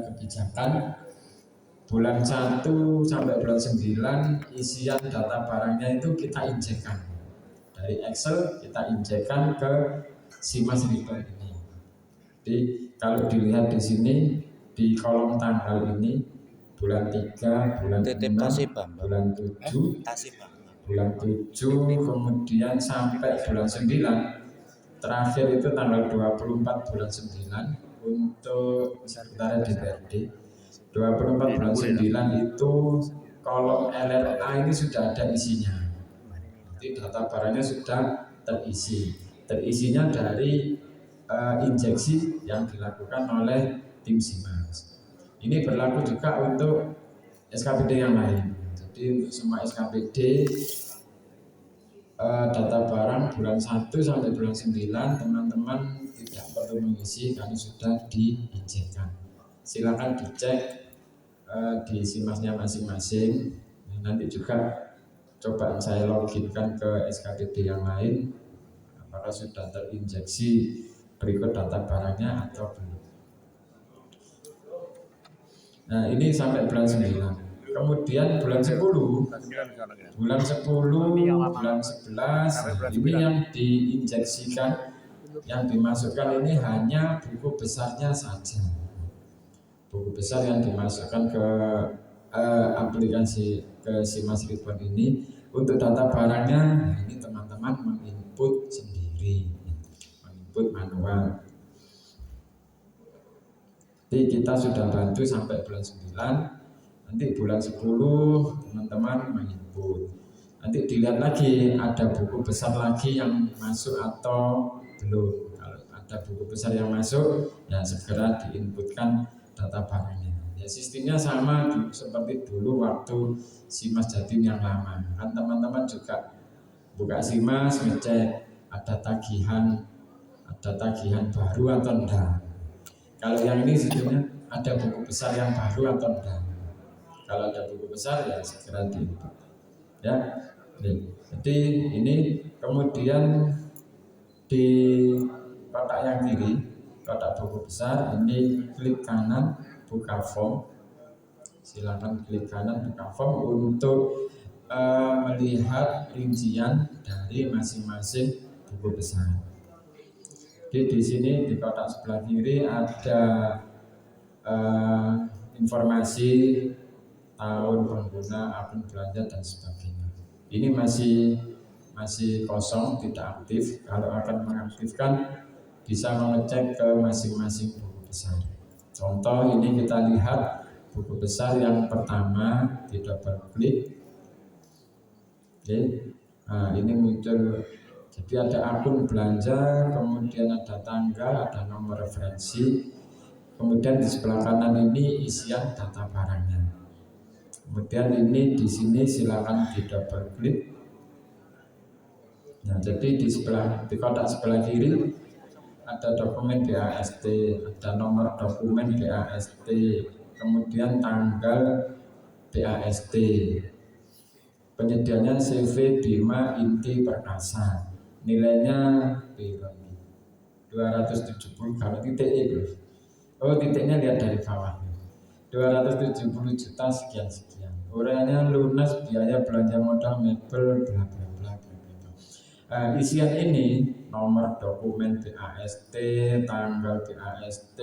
kebijakan bulan 1 sampai bulan 9 isian data barangnya itu kita injekkan dari Excel, kita injekkan ke Simas Reader ini. Jadi kalau dilihat di sini di kolom tanggal ini bulan 3, bulan 6, bulan 7, bulan 7 kemudian sampai bulan 9, terakhir itu tanggal 24 bulan 9 untuk Sekretariat DPRD. 24 bulan 9 itu kolom LRA ini sudah ada isinya. Jadi data barangnya sudah terisi. Terisinya dari injeksi yang dilakukan oleh tim Simas. Ini berlaku juga untuk SKPD yang lain. Jadi untuk semua SKPD data barang bulan 1 sampai bulan 9 teman-teman tidak perlu mengisi karena sudah diinjekkan. Silakan dicek di Simasnya masing-masing. Nanti juga coba saya loginkan ke SKPD yang lain apakah sudah terinjeksi berikut data barangnya atau belum. Nah ini sampai bulan 9. Kemudian bulan 10, bulan 10, bulan 11 ini yang diinjeksikan, yang dimasukkan ini hanya buku besarnya saja. Buku besar yang dimasukkan ke aplikasi ke Simas Reader ini. Untuk data barangnya ini teman-teman menginput sendiri, menginput manual. Jadi kita sudah bantu sampai bulan 9. Nanti bulan 10 teman-teman menginput. Nanti dilihat lagi ada buku besar lagi yang masuk atau belum. Kalau ada buku besar yang masuk, ya segera diinputkan data barangnya. Ya sistemnya sama seperti dulu waktu Simas Jatim yang lama. Kan teman-teman juga buka Simas ngecek ada tagihan baru atau enggak. Kalau yang ini sistemnya ada buku besar yang baru atau enggak. Kalau ada buku besar ya segera diinput. Ya. Jadi ini kemudian di kotak yang kiri, kotak buku besar ini klik kanan buka form. Silakan klik kanan buka form untuk melihat rincian dari masing-masing buku besar. Jadi di sini di kotak sebelah kiri ada informasi tahun pengguna, akun belanja dan sebagainya. Ini masih kosong, tidak aktif. Kalau akan mengaktifkan bisa mengecek ke masing-masing buku besar. Contoh ini kita lihat buku besar yang pertama, di double klik. Oke. Nah, ini muncul. Jadi ada akun belanja, kemudian ada tanggal, ada nomor referensi. Kemudian di sebelah kanan ini isian data barangnya. Kemudian ini di sini silakan di double klik. Nah, jadi di kotak sebelah kiri ada dokumen BAST, ada nomor dokumen BAST, kemudian tanggal BAST. Penyediaannya CV Bima Inti Perkasa. Nilainya 270 kalau titiknya itu. Oh, titiknya lihat dari bawah. 270 juta sekian. Uraiannya lunas biaya belanja modal mebel bla bla bla bla. Isian ini nomor dokumen BAST, tanggal BAST,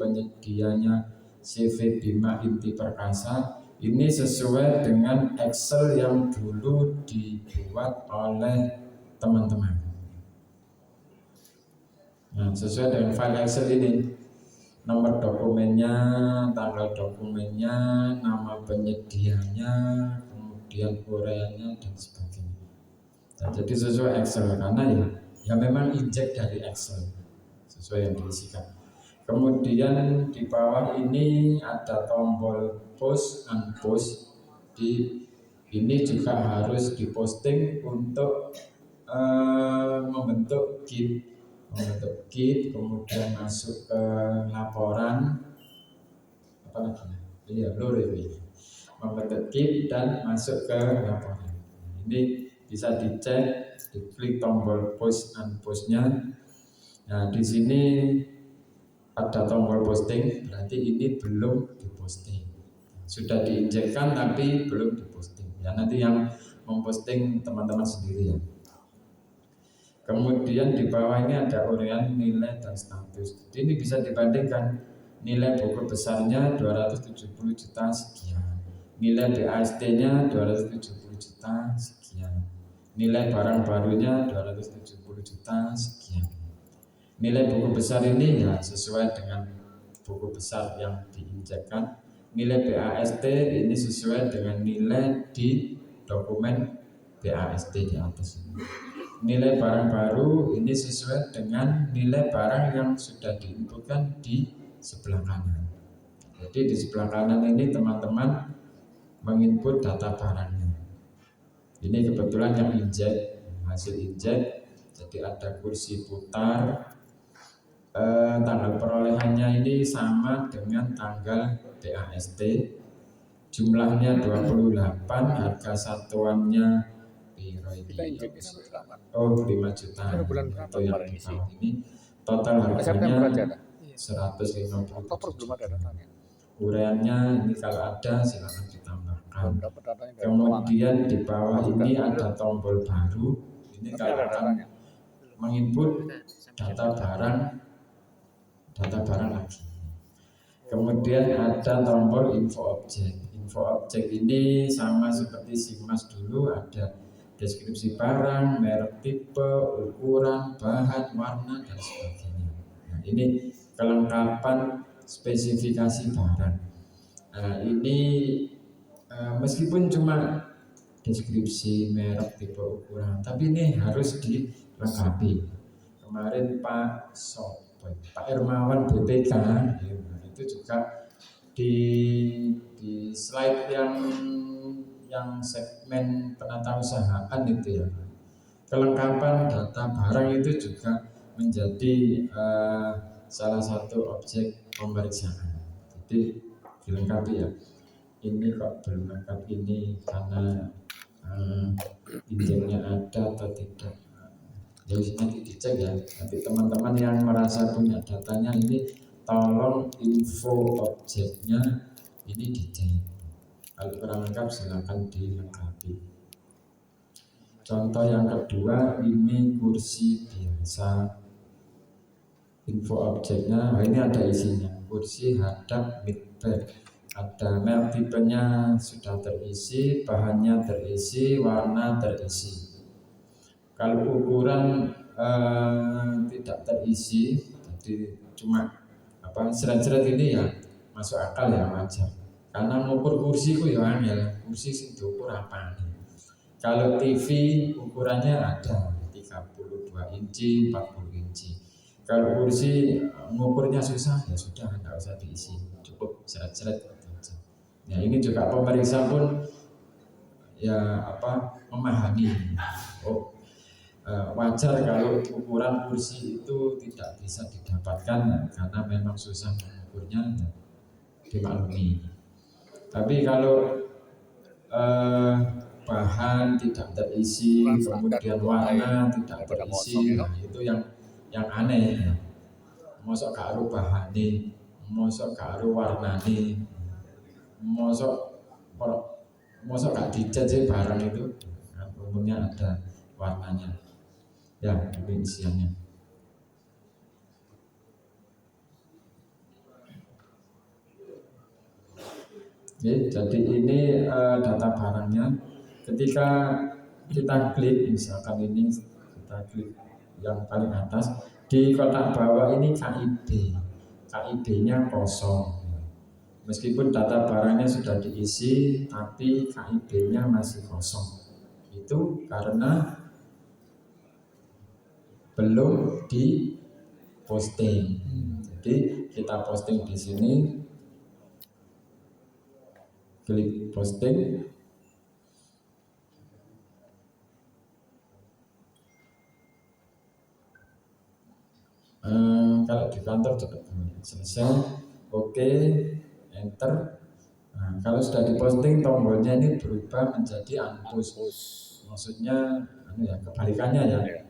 penyedianya CV Bima Inti Perkasa. Ini sesuai dengan Excel yang dulu dibuat oleh teman-teman. Nah, sesuai dengan file Excel ini, nomor dokumennya, tanggal dokumennya, nama penyedianya, kemudian uraiannya dan sebagainya. Nah, jadi sesuai Excel karena ya memang injek dari Excel sesuai yang diisikan. Kemudian di bawah ini ada tombol post unpost. Ini juga harus diposting untuk membentuk kit, kemudian masuk ke laporan apa lagi? Iya, membentuk kit dan masuk ke laporan. Ini bisa dicek, diklik tombol post unpostnya. Nah, di sini ada tombol posting, berarti ini belum diposting. Sudah diinjekkan tapi belum diposting. Ya nanti yang memposting teman-teman sendiri ya. Kemudian di bawah ini ada uraian nilai dan status. Jadi ini bisa dibandingkan nilai buku besarnya 270 juta sekian, nilai BAST-nya 270 juta sekian, nilai barang barunya 270 juta sekian. Nilai buku besar ini ya sesuai dengan buku besar yang diinjekkan. Nilai BAST ini sesuai dengan nilai di dokumen BAST di atas ini. Nilai barang baru ini sesuai dengan nilai barang yang sudah diinputkan di sebelah kanan. Jadi di sebelah kanan ini teman-teman menginput data barangnya. Ini kebetulan yang injek, hasil injek. Jadi ada kursi putar. Tanggal perolehannya ini sama dengan tanggal BAST. Jumlahnya 28, harga satuannya kita injeknya berapa? Oh 5 juta. Atau yang di bawah ini total harganya 150 juta. Uraiannya ini kalau ada silakan ditambahkan. Kemudian di bawah ini ada tombol baru. Ini kalau akan menginput data barang lagi. Kemudian ada tombol info objek. Info objek ini sama seperti Sigmas dulu, ada deskripsi barang, merek, tipe, ukuran, bahan, warna, dan sebagainya. Nah, ini kelengkapan spesifikasi barang. Nah, ini meskipun cuma deskripsi, merek, tipe, ukuran, tapi ini harus dilengkapi. Kemarin Pak Hermawan BPK itu juga di slide yang segmen penatausahaan itu ya, kelengkapan data barang itu juga menjadi salah satu objek pemeriksaan. Jadi dilengkapi ya. Ini kok belum lengkap ini karena injeknya ada atau tidak. Jadi nanti dicek ya. Nanti teman-teman yang merasa punya datanya ini tolong info objeknya ini dicek. Kalau kurang lengkap silakan dilengkapi. Contoh yang kedua ini kursi biasa. Info objeknya, ini ada isinya. Kursi hadap mid back. Ada merek tipenya sudah terisi, bahannya terisi, warna terisi. Kalau ukuran tidak terisi, jadi cuma seret-seret ini ya masuk akal ya, wajar. Karena ngukur kursi ku ya angel, kursi sing diukur apa nih? Kalau TV ukurannya ada 32 inci, 40 inci. Kalau kursi ngukurnya susah ya sudah nggak usah diisi, cukup seret-seret aja. Ya ini juga pemeriksa pun ya memahami. Wajar kalau ukuran kursi itu tidak bisa didapatkan karena memang susah mengukurnya, ya, dimaklumi. Tapi kalau bahan tidak terisi, kemudian warna tidak terisi, nah itu yang aneh ya. Mosok karo bahane, mosok karo warnane, mosok gak dicat sih barang itu. Nah, umumnya ada warnanya. Ya, ini isiannya. Oke, jadi ini data barangnya. Ketika kita klik, misalkan ini kita klik yang paling atas, di kotak bawah ini KIB, KIB-nya kosong. Meskipun data barangnya sudah diisi, tapi KIB-nya masih kosong. Itu karena belum di posting. Jadi kita posting di sini. Klik posting. Kalau di kantor cepat selesai. Oke, enter. Nah, kalau sudah diposting tombolnya ini berubah menjadi unpost. Maksudnya kebalikannya ya.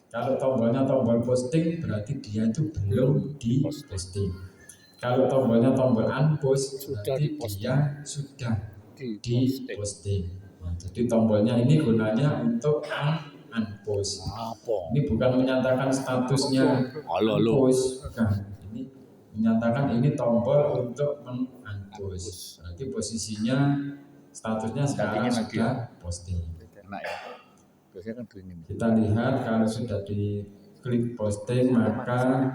Kalau tombolnya tombol posting berarti dia itu belum di posting. Kalau tombolnya tombol unpost berarti dia sudah di posting. Nah, jadi tombolnya ini gunanya untuk unpost. Ini bukan menyatakan statusnya unpost, bukan. Ini menyatakan ini tombol untuk unpost. Berarti posisinya statusnya sekarang sudah posting. Kita lihat kalau sudah diklik posting maka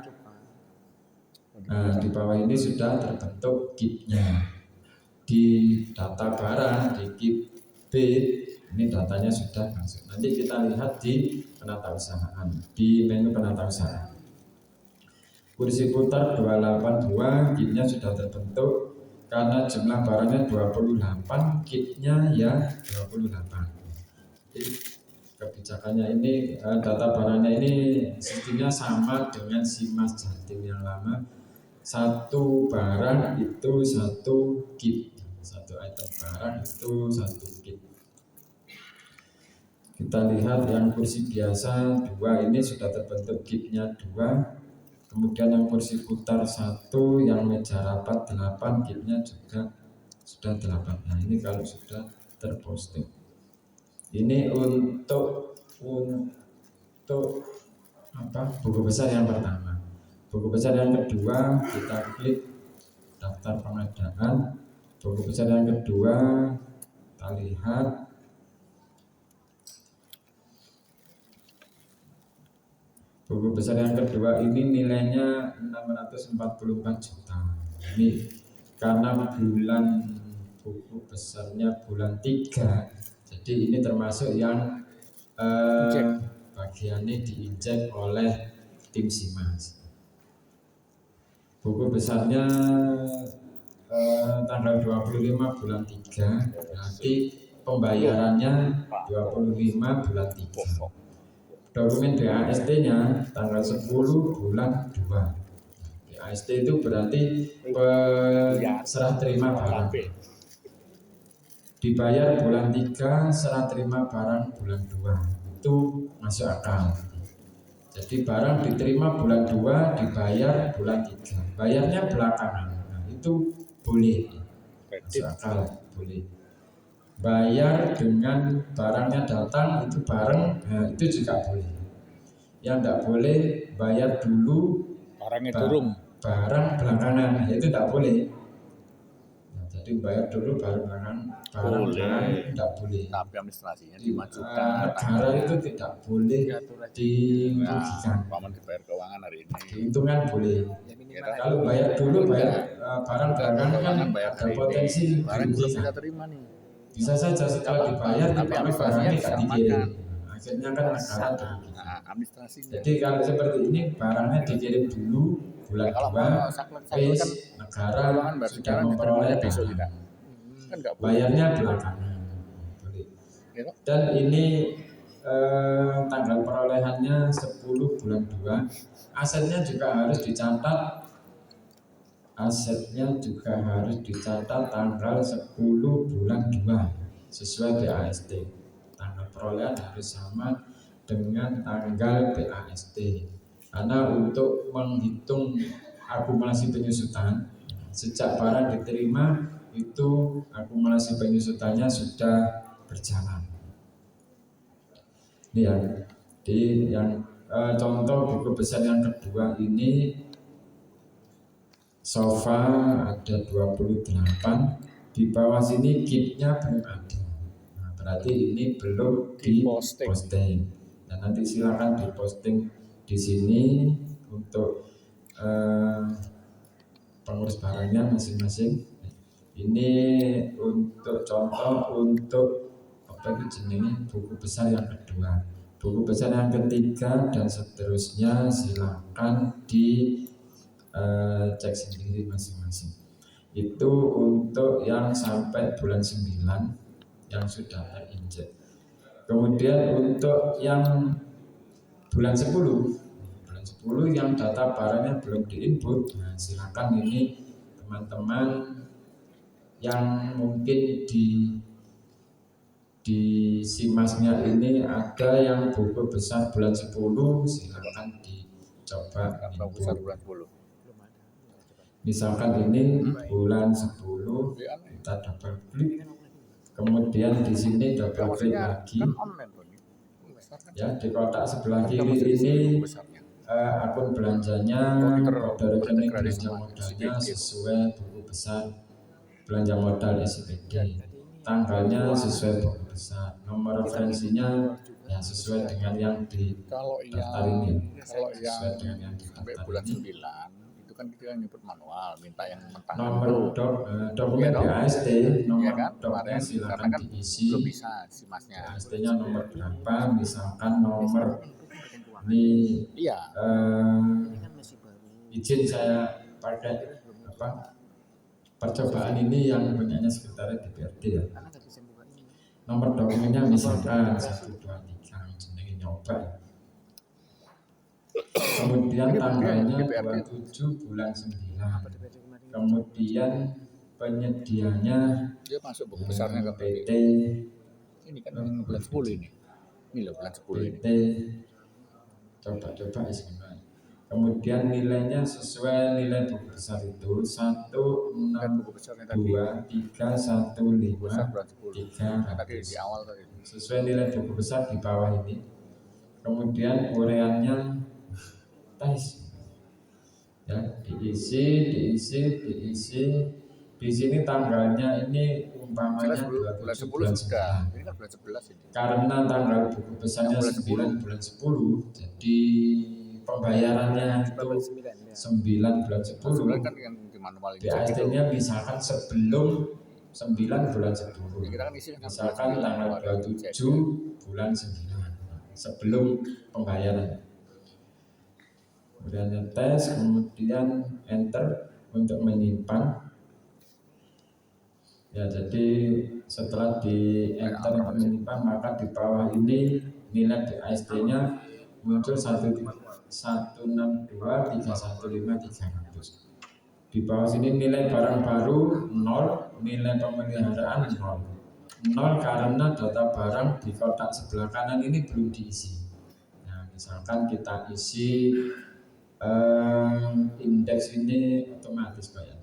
di bawah ini sudah terbentuk KIP-nya. Di data barang di KIP B ini datanya sudah masuk. Nanti kita lihat di penata usahaan, di menu penata usaha. Kursi putar 282, KIP-nya sudah terbentuk. Karena jumlah barangnya 28, KIP-nya ya 28. Jadi, kebijakannya ini data barangnya ini sistemnya sama dengan Simas Jatim yang lama. Satu barang itu satu KIP, satu item barang itu satu KIP. Kita lihat yang kursi biasa 2 ini sudah terbentuk KIP-nya 2. Kemudian yang kursi putar 1, yang meja rapat 8, KIP-nya juga sudah 8. Nah ini kalau sudah terposting. Ini untuk buku besar yang pertama. Buku besar yang kedua kita klik daftar pengadaan. Buku besar yang kedua kita lihat buku besar yang kedua ini nilainya 644 juta. Ini karena bulan buku besarnya bulan 3. Jadi ini termasuk yang bagiannya diinjek oleh tim Simas. Buku besarnya tanggal 25 bulan 3, berarti pembayarannya 25 bulan 3. Dokumen BAST-nya tanggal 10 bulan 2. BAST itu berarti serah terima barang. Dibayar bulan 3, serah terima barang bulan 2. Itu masuk akal. Jadi barang diterima bulan 2, dibayar bulan 3. Bayarnya belakangan. Nah, itu boleh. Masuk akal, boleh. Bayar dengan barangnya datang itu bareng, nah, itu juga boleh. Yang tidak boleh bayar dulu barangnya turun. Barang belakangan, itu tidak boleh. Jadi bayar dulu barang tidak boleh. Tapi administrasinya dimajukan. Negara itu tidak boleh dirugikan. Paman dibayar keuangan hari ini. Keuntungan boleh. Kalau bayar dulu barang belakangan kan ada potensi barang belum bisa terima nih. Bisa saja setelah dibayar tapi barangnya tidak dikirim. Akhirnya kan negara dirugikan. Administrasinya. Jadi kalau seperti ini barangnya dikirim dulu bulan 2, negara sudah memperoleh bayarnya belakangan. Dan ini tanggal perolehannya 10 bulan 2. Asetnya juga harus dicatat. Tanggal 10 bulan 2 sesuai BAST. Tanggal perolehan harus sama dengan tanggal BAST. Karena untuk menghitung akumulasi penyusutan sejak barang diterima itu akumulasi penyusutannya sudah berjalan. Ini yang contoh buku besar yang kedua ini sofa ada 28, di bawah sini KIP-nya belum ada. Nah, berarti ini belum diposting. Dan nanti silakan diposting di sini untuk pengurus barangnya masing-masing. Ini untuk contoh untuk buku besar yang kedua. Buku besar yang ketiga dan seterusnya silakan cek sendiri masing-masing. Itu untuk yang sampai bulan 9 yang sudah terinjek. Kemudian untuk yang bulan 10 yang data barangnya belum diinput, nah silakan ini teman-teman yang mungkin di simasnya ini ada yang buku besar bulan 10, silakan dicoba Berapa besar input. bulan 10? Misalkan ini bulan 10, kita double klik, kemudian di sini double klik Maksudnya lagi. kan online tuh nih. Besar kan? Ya, di kotak sebelah Kita kiri masih di sini ini buku besarnya. akun belanjanya, kode rekening belanja modalnya sesuai buku besar belanja modal SPD, tanggalnya sesuai buku besar, nomor referensinya ya sesuai dengan yang di Kalau daftar yang ini, kalau sesuai yang dengan yang sampai daftar bulan ini. 9 itu kan kita input manual, minta yang mentah Nomor dokumen Iya dong? BAST, Iya nomor kan doknya kemarin karena silakan kan diisi. belum bisa simasnya. BAST-nya nomor berapa, misalkan nomor ini Iya. izin saya pakai apa percobaan ini yang punyanya sekretariat DPRD ya. Nomor dokumennya misalkan 1, 2, 3, jenenge nyoba. Kemudian tanggalnya 27 bulan 9. Kemudian penyedianya Dia masuk buku besarnya kan PT ini kan bulan 10 ini. Ini loh bulan 10 ini. PT coba sebenarnya. Kemudian nilainya sesuai nilai buku besar itu 1623153 Tadi di sesuai nilai buku besar di bawah ini. Kemudian ureannya tes ya, diisi. Di sini tanggalnya ini umpamanya 27 bulan 9. Ini kan bulan 11 ini. Karena tanggal buku besarnya 9 bulan 10, jadi pembayarannya itu 9 bulan 10. Kan yang di manual ini. BAST-nya misalkan sebelum 9 bulan 10. Kita kan isi Misalkan tanggal 27 bulan 9 sebelum pembayaran. Kemudian tes, kemudian enter untuk menyimpan. Ya, jadi setelah di enter untuk menyimpan, maka di bawah ini nilai BAST-nya muncul 162315300. Di bawah sini nilai barang baru 0, nilai pemeliharaan 0. 0 karena data barang di kotak sebelah kanan ini belum diisi. Nah, misalkan kita isi indeks ini otomatis Pak ya.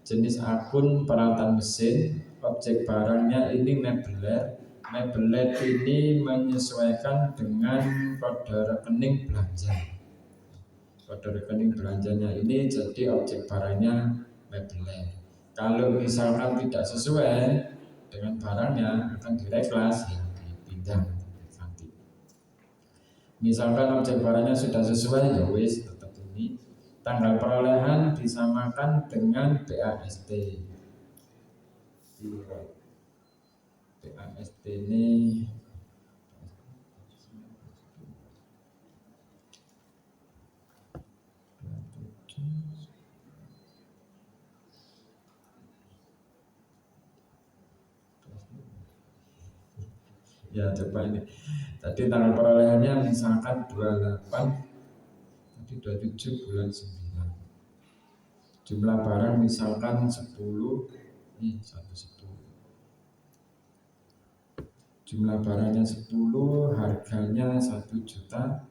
Jenis akun peralatan mesin, objek barangnya ini mebeler. Mebeler ini menyesuaikan dengan kode rekening belanja. Kode rekening belanjanya ini jadi objek barangnya mebeler. Kalau misalkan tidak sesuai dengan barangnya akan direklas ya, dipindah nanti. Misalkan objek barangnya sudah sesuai ya wis tetap ini. Tanggal perolehan disamakan dengan BAST. BAST ini ya, coba ini. Tadi tanggal perolehannya misalkan 28, tadi 27 bulan 9. Jumlah barang misalkan 10, ini 110. Jumlah barangnya 10, harganya 1 juta.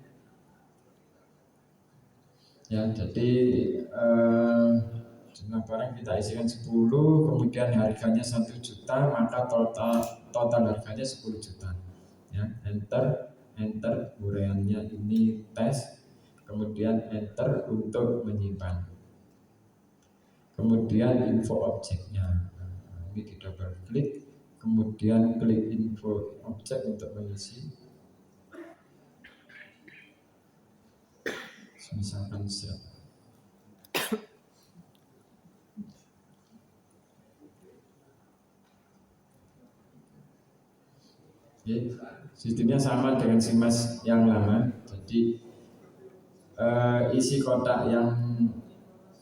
Ya, jadi jumlah barang kita isikan 10, kemudian harganya 1 juta, maka total harganya 10 juta. Ya, enter ureannya ini tes, kemudian enter untuk menyimpan. Kemudian info objeknya, ini di double klik, kemudian klik info objek untuk mengisi. Misalkan set. Oke, sistemnya sama dengan SIMAS yang lama. Jadi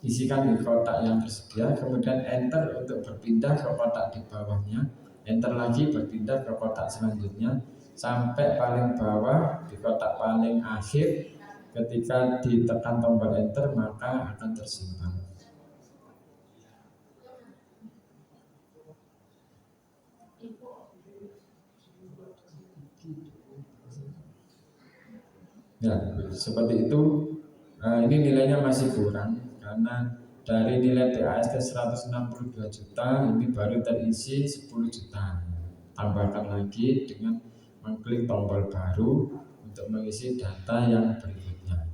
isikan di kotak yang tersedia, kemudian enter untuk berpindah ke kotak di bawahnya, enter lagi berpindah ke kotak selanjutnya sampai paling bawah di kotak paling akhir. Ketika ditekan tombol enter maka akan tersimpan. Ya, seperti itu. Ini nilainya masih kurang karena dari nilai BAST 162 juta ini baru terisi 10 juta. Tambahkan lagi dengan mengklik tombol baru untuk mengisi data yang berikutnya.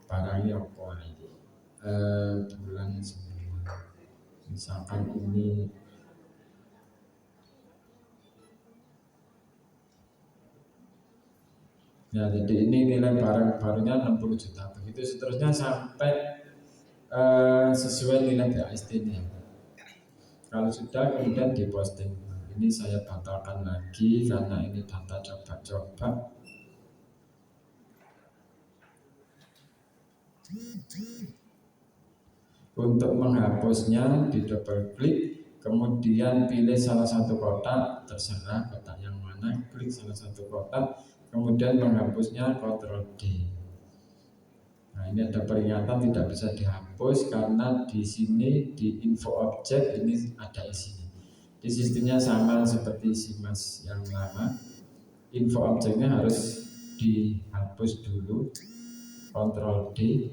Barangnya apa ini? Bulan 9. Misalkan ini ya, jadi ini nilai barang barunya 60 juta. Begitu seterusnya sampai sesuai nilai BAST-nya. Kalau sudah kemudian diposting. Ini saya batalkan lagi karena ini data coba-coba. Untuk menghapusnya di double klik, kemudian pilih salah satu kotak, terserah kotak yang mana, klik salah satu kotak, kemudian menghapusnya Ctrl D. Nah, ini ada peringatan tidak bisa dihapus karena di sini di info objek ini ada isinya. Di sistemnya sama seperti SIMAS yang lama. Info objeknya harus dihapus dulu. Ctrl D.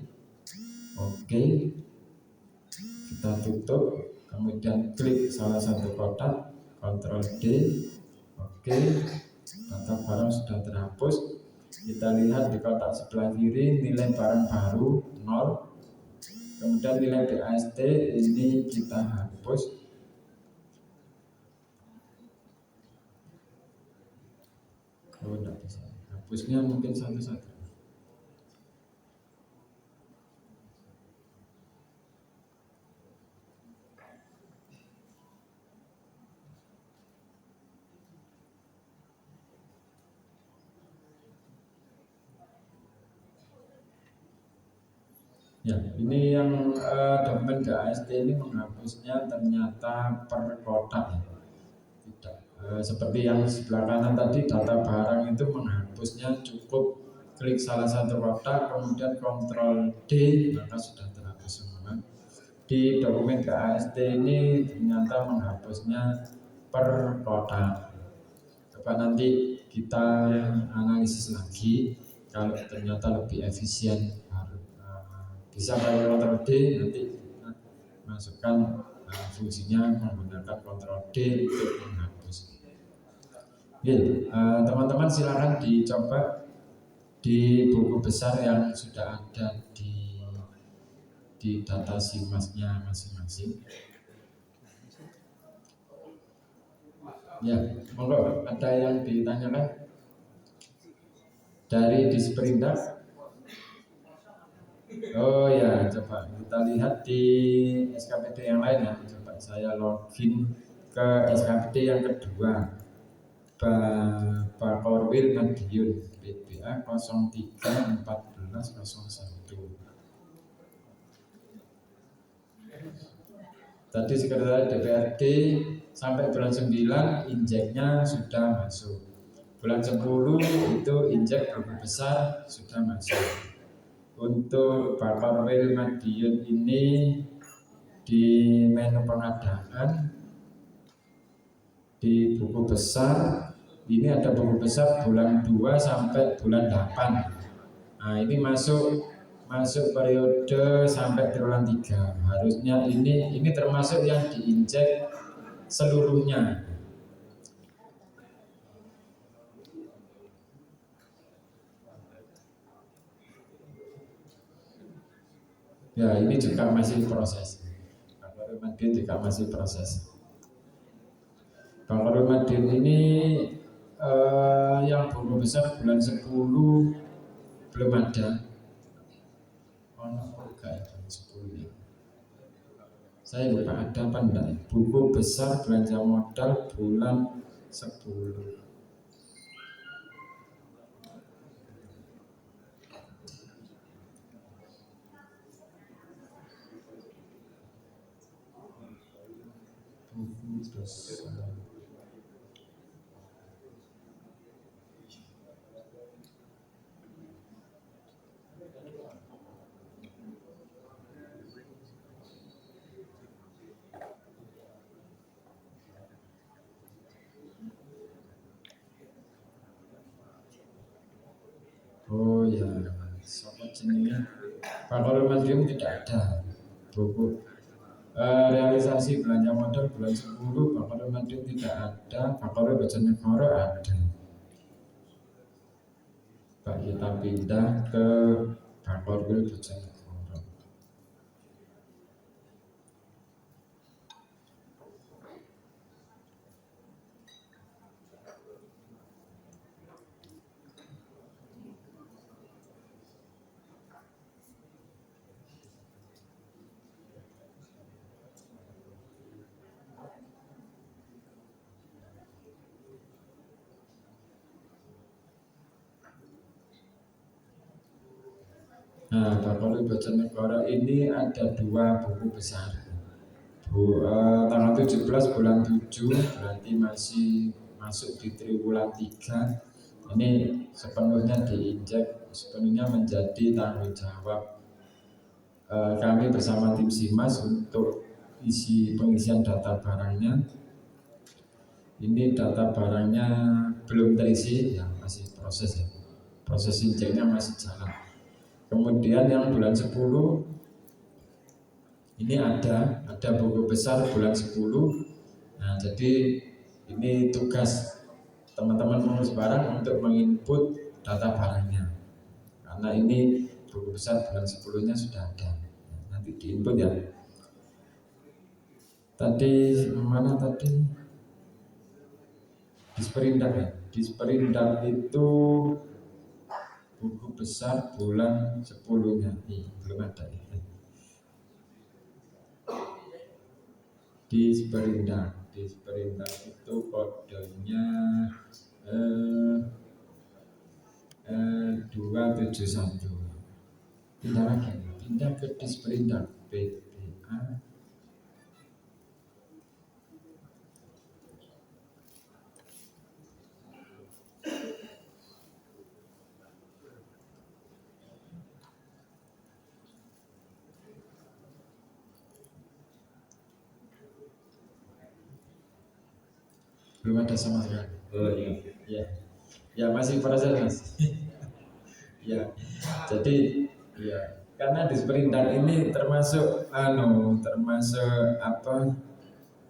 Oke. Kita tutup. Kemudian klik salah satu kotak. Ctrl D. Oke. Data barang sudah terhapus. Kita lihat di kotak sebelah kiri nilai barang baru 0. Kemudian nilai BAST ini kita hapus. Oh, tidak bisa. Hapusnya mungkin satu-satu. Ya, ini yang dokumen BAST ini menghapusnya ternyata per kotak ya. Tidak seperti yang sebelah kanan tadi data barang itu menghapusnya cukup klik salah satu kotak kemudian Ctrl D maka sudah terhapus semua. Di dokumen BAST ini ternyata menghapusnya per kotak. Coba nanti kita analisis lagi kalau ternyata lebih efisien bisa pakai Ctrl D, nanti kita masukkan fungsinya menggunakan Ctrl D untuk menghapus. Teman-teman silakan dicoba di buku besar yang sudah ada di data SIMAS-nya masing-masing. Ya, monggo ada yang ditanyakan dari Disperindak. Oh ya, coba kita lihat di SKPD yang lain ya. Coba saya login ke SKPD yang kedua. Pak Korwil Madiun PBA 031401. Tadi sekretariat DPRD sampai bulan 9 injeknya sudah masuk. Bulan 10 itu injek buku besar sudah masuk. Untuk Pak Korwil Madiun ini di menu pengadaan di buku besar ini ada buku besar bulan 2 sampai bulan 8. Nah, ini masuk periode sampai triwulan 3. Harusnya ini termasuk yang diinjek seluruhnya. Ya, ini juga masih proses. Pak Korwil Madiun juga masih proses. Pak Korwil Madiun ini yang buku besar bulan 10 belum ada. Saya lupa ada apa enggak. Buku besar belanja modal bulan 10. Buku besar. Oh ya, Mandrium tidak ada. Buku realisasi belanja modal bulan 10 Bakore Mandrium tidak ada, Bakore Bojonegoro ada. Pak, kita pindah ke Bakore Bojonegoro. Nah, Bakore Bojonegoro ini ada 2 buku besar. Tanggal 17 bulan 7 berarti masih masuk di triwulan 3. Ini sepenuhnya diinjek, sepenuhnya menjadi tanggung jawab kami bersama tim Simas untuk pengisian data barangnya. Ini data barangnya belum terisi, ya masih proses ya. Proses injeknya masih jalan. Kemudian yang bulan 10 ini ada buku besar bulan 10. Nah, jadi ini tugas teman-teman pengurus barang untuk menginput data barangnya. Karena ini buku besar bulan 10-nya sudah ada. Nanti diinput ya. Tadi mana tadi? Disperindak ya. Disperindak itu buku besar bulan 10-nya. Belum ada ya. Disperindak itu kodenya 271. Pindah lagi, pindah ke Disperindak BPA. Belum ada sama sekali. Oh iya. Ya masih proses mas. Ya, jadi ya karena Disperindak ini termasuk apa?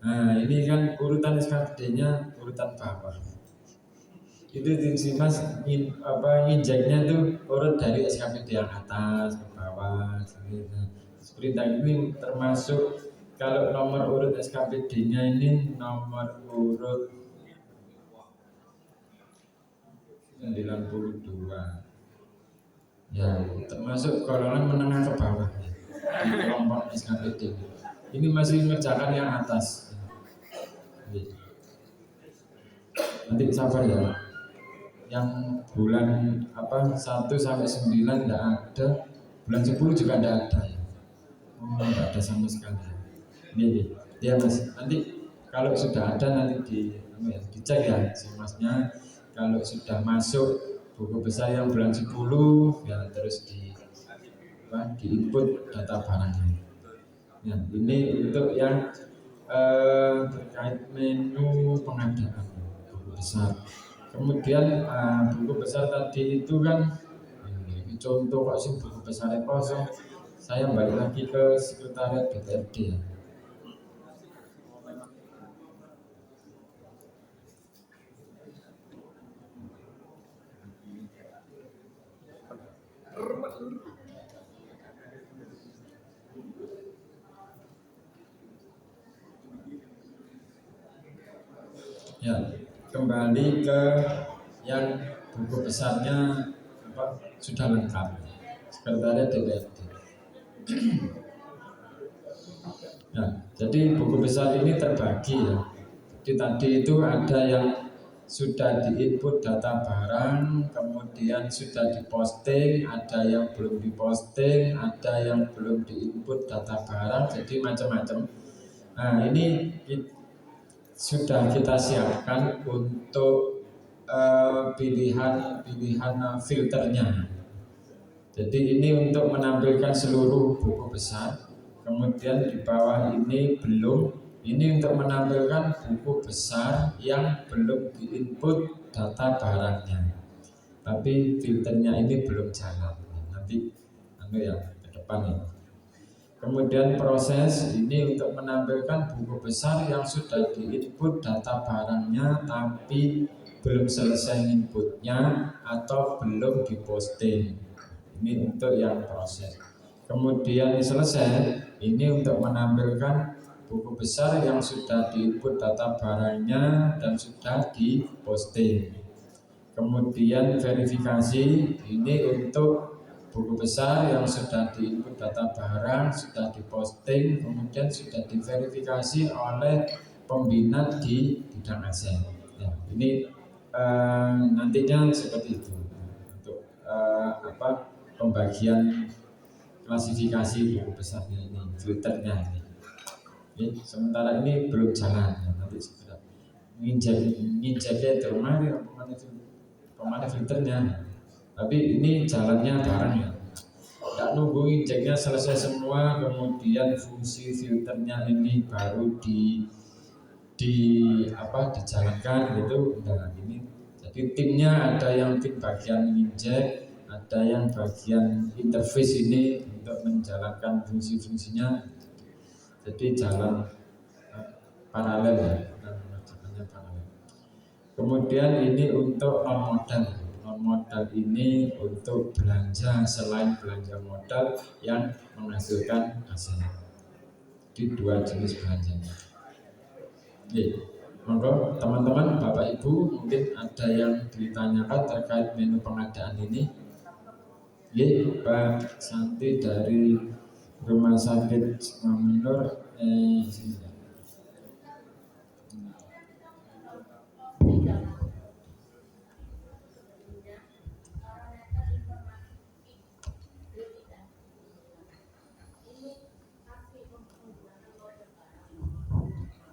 Nah ini kan urutan SKPD-nya urutan bawah. Itu tim Simas injeknya tuh urut dari SKPD yang atas ke bawah. Disperindak ini termasuk kalau nomor urut SKPD-nya ini nomor urut 92. Ya, termasuk golongan menengah ke bawah di kelompok SKPD. Ini masih mengerjakan yang atas. Nanti sabar ya. Yang bulan 1 sampai 9 tidak ada. Bulan 10 juga tidak ada. Tidak ada sama sekali. Ini ya mas. Nanti kalau sudah ada nanti dicek ya Simasnya. Kalau sudah masuk buku besar yang bulan 10 ya terus diinput data barangnya. Ya, ini untuk yang terkait menu pengadaan buku besar. Kemudian buku besar tadi itu kan ini contoh kok sih buku besarnya kosong. Saya balik lagi ke sekretariat DPRD ya. Ya, kembali ke yang buku besarnya sudah lengkap. Sekretariat DPRD. Ya, jadi buku besar ini terbagi ya. Jadi tadi itu ada yang sudah diinput data barang, kemudian sudah diposting, ada yang belum diposting, ada yang belum diinput data barang, jadi macam-macam. Nah ini sudah kita siapkan untuk pilihan filternya. Jadi ini untuk menampilkan seluruh buku besar. Kemudian di bawah ini belum. Ini untuk menampilkan buku besar yang belum diinput data barangnya. Tapi filternya ini belum jalan. Nanti ya ke depan ya. Kemudian proses ini untuk menampilkan buku besar yang sudah diinput data barangnya tapi belum selesai inputnya atau belum diposting. Ini untuk yang proses. Kemudian selesai, ini untuk menampilkan buku besar yang sudah diinput data barangnya dan sudah diposting. Kemudian verifikasi, ini untuk buku besar yang sudah diinput data barang, sudah diposting, kemudian sudah diverifikasi oleh pembina di bidang aset. Ya, ini nantinya seperti itu untuk pembagian klasifikasi buku besarnya ini, filternya ini. Ya, sementara ini belum jalan, ya, nanti segera nginjeknya itu kemana filternya. Tapi ini jalannya bareng ya. Tidak nunggu injeknya selesai semua, kemudian fungsi filternya ini baru dijalankan gitu. Nah, ini jadi timnya ada yang tim bagian injek, ada yang bagian interface ini untuk menjalankan fungsi-fungsinya. Jadi jalan paralel ya, jalannya paralel. Kemudian ini untuk non modal. Non modal ini untuk belanja selain belanja modal yang menghasilkan hasil. Di dua jenis belanja. Monggo teman-teman, Bapak Ibu, mungkin ada yang ditanyakan terkait menu pengadaan ini. Pak Santi dari Rumah Sakit Mamunur.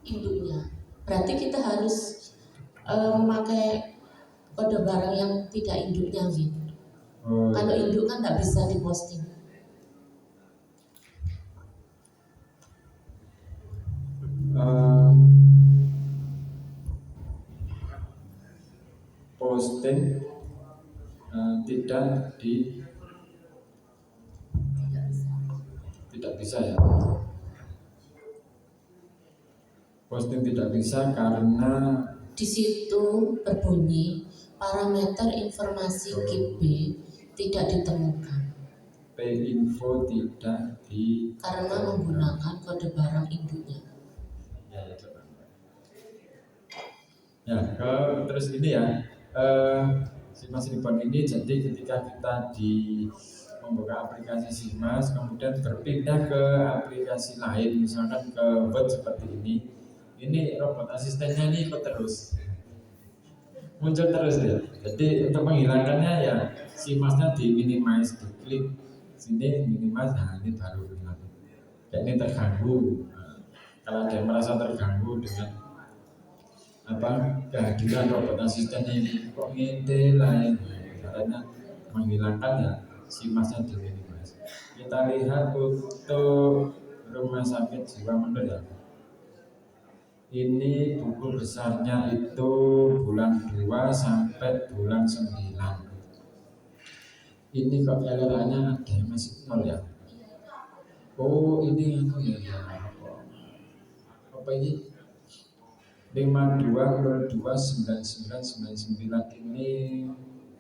Induknya, berarti kita harus memakai kode barang yang tidak induknya gitu. Kalau induk kan nggak bisa diposting. Posting tidak bisa ya. Posting tidak bisa karena di situ berbunyi parameter informasi KIP tidak ditemukan. P-info tidak di karena menggunakan kode barang induknya. Terus ini ya, Simas Ribon ini jadi ketika kita membuka aplikasi Simas, kemudian berpindah ke aplikasi lain, misalkan ke web seperti ini robot asistennya ini ikut terus, muncul terus ya. Jadi untuk menghilangkannya ya Simasnya di minimize, diklik sini minimize, nah ini baru hilang. Ya, ini terganggu. Kalau ada yang merasa terganggu dengan kehadiran robot asisten ini, kok ngintip lain, caranya menghilangkan ya Simasnya di minimize. Kita lihat untuk Rumah Sakit Jiwa Menur ya. Ini buku besarnya itu bulan 2 sampai bulan 9. Ini kok LLA-nya ada yang masih 0 ya? Oh ini ya. Apa ini? 52029999 ini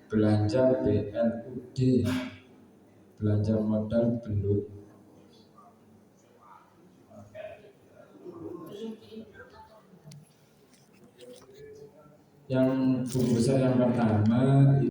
belanja BLUD, belanja modal belut. Yang buku besar yang pertama